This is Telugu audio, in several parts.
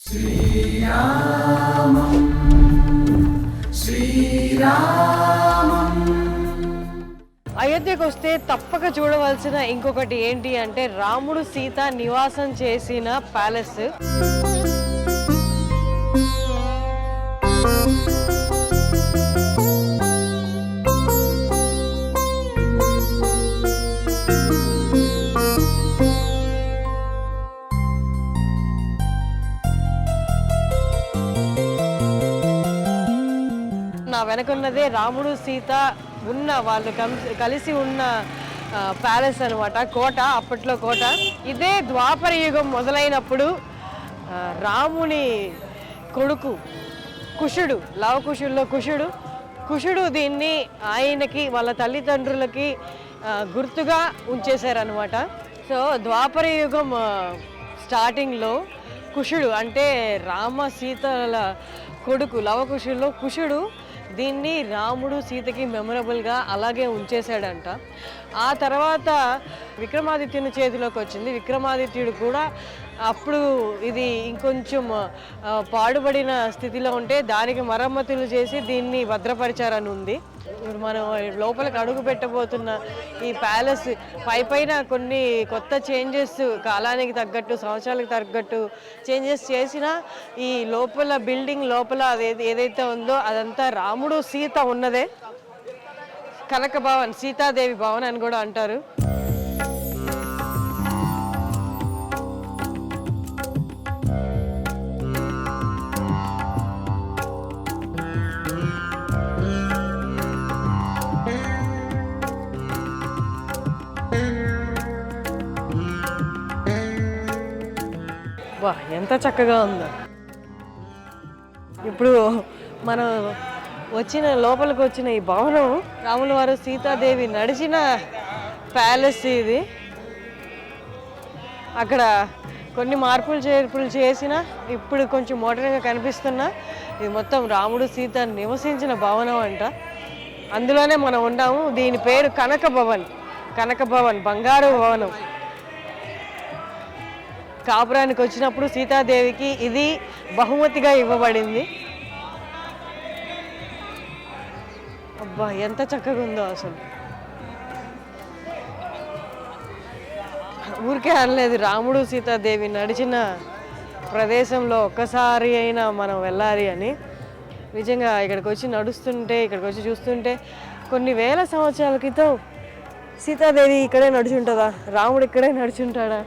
శ్రీరామం శ్రీరామం. అయోధ్యకు వస్తే తప్పక చూడవలసిన ఇంకొకటి ఏంటి అంటే రాముడు సీత నివాసం చేసిన ప్యాలెస్. నా వెనకున్నదే రాముడు సీత ఉన్న వాళ్ళు కలిసి ఉన్న ప్యాలెస్ అనమాట, కోట, అప్పట్లో కోట. ఇదే ద్వాపర యుగం మొదలైనప్పుడు రాముని కొడుకు కుషుడు, లవకుశుల్లో కుషుడు దీన్ని ఆయనకి వాళ్ళ తల్లిదండ్రులకి గుర్తుగా ఉంచేశారనమాట. సో ద్వాపర యుగం స్టార్టింగ్లో కుషుడు అంటే రామ సీతల కొడుకు లవకుశుల్లో కుషుడు దీన్ని రాముడు సీతకి మెమరబుల్గా అలాగే ఉంచేశాడంట. ఆ తర్వాత విక్రమాదిత్యుని చేతిలోకి వచ్చింది. విక్రమాదిత్యుడు కూడా అప్పుడు ఇది ఇంకొంచెం పాడుబడిన స్థితిలో ఉంటే దానికి మరమ్మతులు చేసి దీన్ని భద్రపరిచారని ఉంది. ఇప్పుడు మనం లోపలికి అడుగు పెట్టబోతున్న ఈ ప్యాలెస్ పైన కొన్ని కొత్త చేంజెస్ కాలానికి తగ్గట్టు సంవత్సరాలకు తగ్గట్టు చేంజెస్ చేసినా ఈ లోపల బిల్డింగ్ లోపల ఏదైతే ఉందో అదంతా రాముడు సీత ఉన్నదే. కనక భవన్, సీతాదేవి భవన్ అని కూడా అంటారు. వా, ఎంత చక్కగా ఉందో. ఇప్పుడు మనం లోపలికి వచ్చిన ఈ భవనం రాముల వారు సీతాదేవి నడిచిన ప్యాలెస్ ఇది. అక్కడ కొన్ని మార్పులు చేర్పులు చేసిన ఇప్పుడు కొంచెం మోడర్న్గా కనిపిస్తున్నా ఇది మొత్తం రాముడు సీత నివసించిన భవనం అంట. అందులోనే మనం ఉన్నాము. దీని పేరు కనక భవన్, బంగారు భవనం. కాపురానికి వచ్చినప్పుడు సీతాదేవికి ఇది బహుమతిగా ఇవ్వబడింది. అబ్బా, ఎంత చక్కగా ఉందో అసలు. ఊరికే అనలేదు, రాముడు సీతాదేవి నడిచిన ప్రదేశంలో ఒక్కసారి అయినా మనం వెళ్ళాలి అని. నిజంగా ఇక్కడికి వచ్చి చూస్తుంటే కొన్ని వేల సంవత్సరాల క్రితం సీతాదేవి ఇక్కడే నడుచుంటుందా, రాముడు ఇక్కడే నడుచుంటాడా,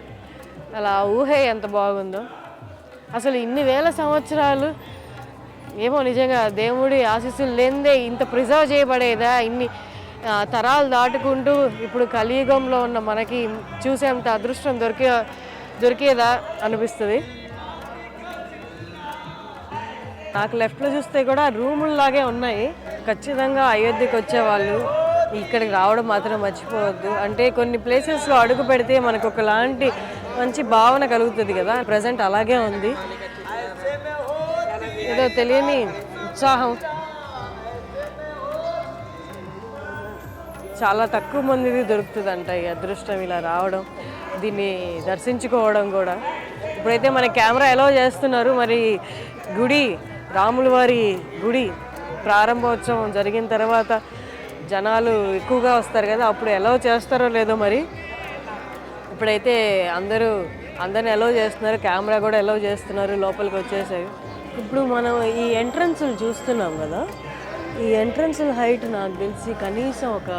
అలా ఊహే ఎంత బాగుందో అసలు. ఇన్ని వేల సంవత్సరాలు ఏమో నిజంగా దేవుడి ఆశీస్సులు లేనిదే ఇంత ప్రిజర్వ్ చేయబడేదా, ఇన్ని తరాలు దాటుకుంటూ ఇప్పుడు కలియుగంలో ఉన్న మనకి చూసేంత అదృష్టం దొరికేదా అనిపిస్తుంది. నాకు లెఫ్ట్లో చూస్తే కూడా రూముల్లాగే ఉన్నాయి. ఖచ్చితంగా అయోధ్యకు వచ్చేవాళ్ళు ఇక్కడికి రావడం మాత్రం మర్చిపోవద్దు. అంటే కొన్ని ప్లేసెస్లో అడుగు పెడితే మనకు ఒకలాంటి మంచి భావన కలుగుతుంది కదా. ప్రజెంట్ అలాగే ఉంది, ఏదో తెలియని ఉత్సాహం. చాలా తక్కువ మందిది దొరుకుతుందంట ఈ అదృష్టం, ఇలా రావడం, దీన్ని దర్శించుకోవడం కూడా. ఇప్పుడైతే మన కెమెరా ఎలో చేస్తున్నారు. మరి రాముల వారి గుడి ప్రారంభోత్సవం జరిగిన తర్వాత జనాలు ఎక్కువగా వస్తారు కదా, అప్పుడు ఎలో చేస్తారో లేదో మరి. ఇప్పుడైతే అందరిని ఎలో చేస్తున్నారు, కెమెరా కూడా ఎలో చేస్తున్నారు, లోపలికి వచ్చేసాయి. ఇప్పుడు మనం ఈ ఎంట్రన్స్లు చూస్తున్నాం కదా, ఈ ఎంట్రన్స్ల హైట్ నాకు తెలిసి కనీసం ఒక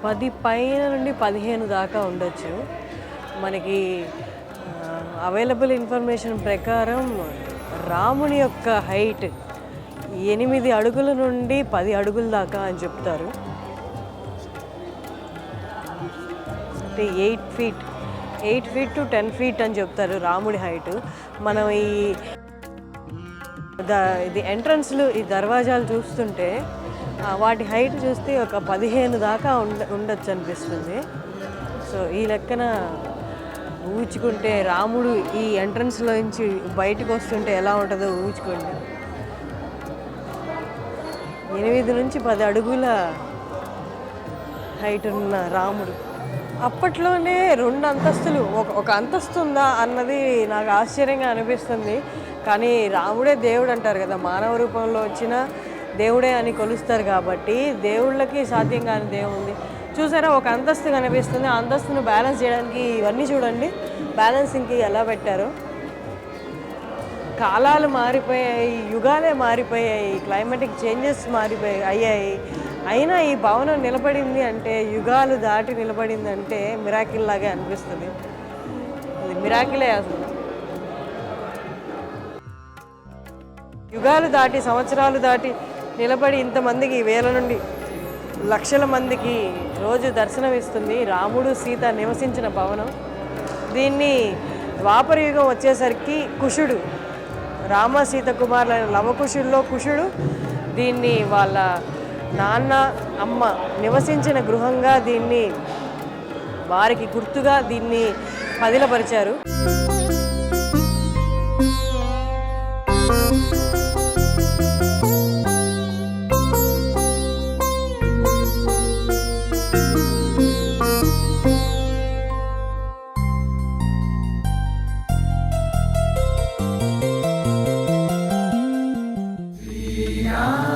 10 పైన నుండి 15 దాకా ఉండొచ్చు. మనకి అవైలబుల్ ఇన్ఫర్మేషన్ ప్రకారం రాముని యొక్క హైట్ 8 అడుగుల నుండి 10 అడుగుల దాకా అని చెప్తారు. అంటే 8 ఫీట్ టు 10 ఫీట్ అని చెప్తారు రాముడి హైట్. మనం ఇది ఎంట్రన్స్లు, ఈ దర్వాజాలు చూస్తుంటే వాటి హైట్ చూస్తే ఒక 15 దాకా ఉండొచ్చు అనిపిస్తుంది. సో ఈ లెక్కన ఊహించుకుంటే రాముడు ఈ ఎంట్రన్స్లో నుంచి బయటకు వస్తుంటే ఎలా ఉంటుందో ఊహించుకోండి. 8 నుంచి 10 అడుగుల హైట్ ఉన్న రాముడు. అప్పట్లోనే 2 అంతస్తులు ఒక అంతస్తు ఉందా అన్నది నాకు ఆశ్చర్యంగా అనిపిస్తుంది. కానీ రాముడే దేవుడు అంటారు కదా! మానవ రూపంలో వచ్చిన దేవుడే అని కొలుస్తారు కాబట్టి దేవుళ్ళకి సాధ్యం కాని దేవుంది. చూసారా ఒక అంతస్తు కనిపిస్తుంది. ఆ అంతస్తును బ్యాలెన్స్ చేయడానికి ఇవన్నీ చూడండి బ్యాలెన్సింగ్‌కి ఎలా పెట్టారో. కాలాలు మారిపోయాయి, యుగాలే మారిపోయాయి, క్లైమాటిక్ చేంజెస్ అయ్యాయి. అయినా ఈ భవనం నిలబడింది అంటే యుగాలు దాటి నిలబడిందంటే మిరాకిల్ లాగే అనిపిస్తుంది. అది మిరాకిలే అసలు. యుగాలు దాటి సంవత్సరాలు దాటి నిలబడి ఇంతమందికి వేల నుండి లక్షల మందికి రోజు దర్శనమిస్తుంది రాముడు సీత నివసించిన భవనం. దీన్ని ద్వాపర యుగం వచ్చేసరికి కుషుడు రామ సీత కుమారులైన లవకుశుల్లో కుషుడు దీన్ని వాళ్ళ నాన్న అమ్మ నివసించిన గృహంగా దీన్ని వారికి గుర్తుగా దీన్ని పదిలపరిచారు. శ్రీరామ